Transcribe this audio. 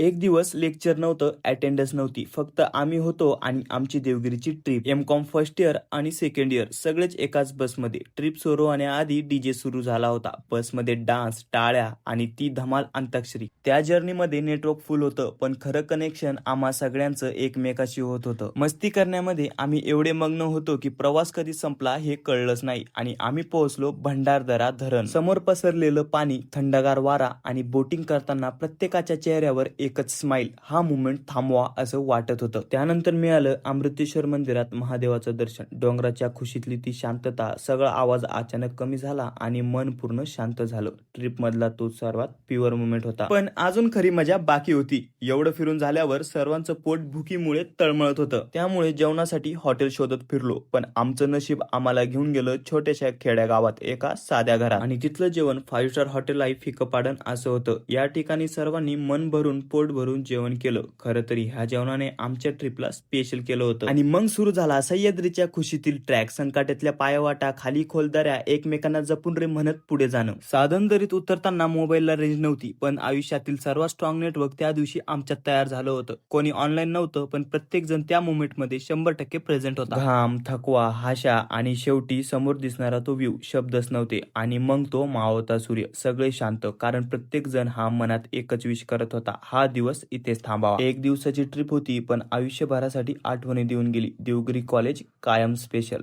एक दिवस लेक्चर नव्हतं, अटेंडन्स नव्हती. फक्त आम्ही होतो आणि आमची देवगिरीची ट्रिप. एम.कॉम फर्स्ट इयर आणि सेकंड इयर सगळेच एकाच बसमध्ये. ट्रिप सुरू होण्याआधी डीजे सुरू झाला होता. बसमध्ये डान्स, टाळ्या आणि ती धमाल अंताक्षरी. त्या जर्नीमध्ये नेटवर्क फुल होतं, पण खरं कनेक्शन आम्हा सगळ्यांचं एकमेकाशी होत होतं. मस्ती करण्यामध्ये आम्ही एवढे मग्न होतो की प्रवास कधी संपला हे कळलंच नाही आणि आम्ही पोहोचलो भंडारदरा धरण. समोर पसरलेलं पाणी, थंडगार वारा आणि बोटिंग करताना प्रत्येकाच्या चेहऱ्यावर एकच स्माइल. हा मुमेंट थांबवा असं वाटत होतं. त्यानंतर मिळालं अमृतेश्वर मंदिरात महादेवाचं दर्शन. डोंगराच्या खुशीतली ती शांतता, सगळा आवाज अचानक कमी झाला आणि मन पूर्ण शांत झालं. ट्रिप मधला तो सर्वात प्युअर मुमेंट होता. पण अजून खरी मजा बाकी होती. एवढं फिरून झाल्यावर सर्वांचं पोट भुकीमुळे तळमळत होतं. त्यामुळे जेवणासाठी हॉटेल शोधत फिरलो, पण आमचं नशीब आम्हाला घेऊन गेलं छोट्याशा खेड्या गावात एका साध्या घरात. आणि तिथलं जेवण 5 स्टार हॉटेल आहे फिकं पाडण असं होतं. या ठिकाणी सर्वांनी मन भरून पोट भरून जेवण केलं. खरं तरी ह्या जेवणाने आमच्या ट्रिपला स्पेशल केलं होतं. आणि मग सुरू झाला सह्याद्रीच्या खुशीतील ट्रॅक. संकटातल्या पायवाटा, खाली खोल दऱ्या, एकमेकांना जपून रे म्हणत पुढे जाणं. साधन दरीत उतरताना मोबाईलला रेंज नव्हती, पण आयुष्यातील सर्वात स्ट्रॉंग नेटवर्क त्या दिवशी आमच्यात तयार झालं होतं. कोणी ऑनलाईन नव्हतं, पण प्रत्येक जण त्या मोमेंटमध्ये 100% प्रेझेंट होता. घाम, थकवा, हाशा आणि शेवटी समोर दिसणारा तो व्ह्यू. शब्दच नव्हते. आणि मग तो मावळता सूर्य. सगळे शांत, कारण प्रत्येक जण हा मनात एकच विश करत होता, हा दिवस इथेच थांबावा. एक दिवसाची ट्रिप होती, पण आयुष्यभरासाठी आठवणी देऊन गेली. देवगिरी कॉलेज कायम स्पेशल.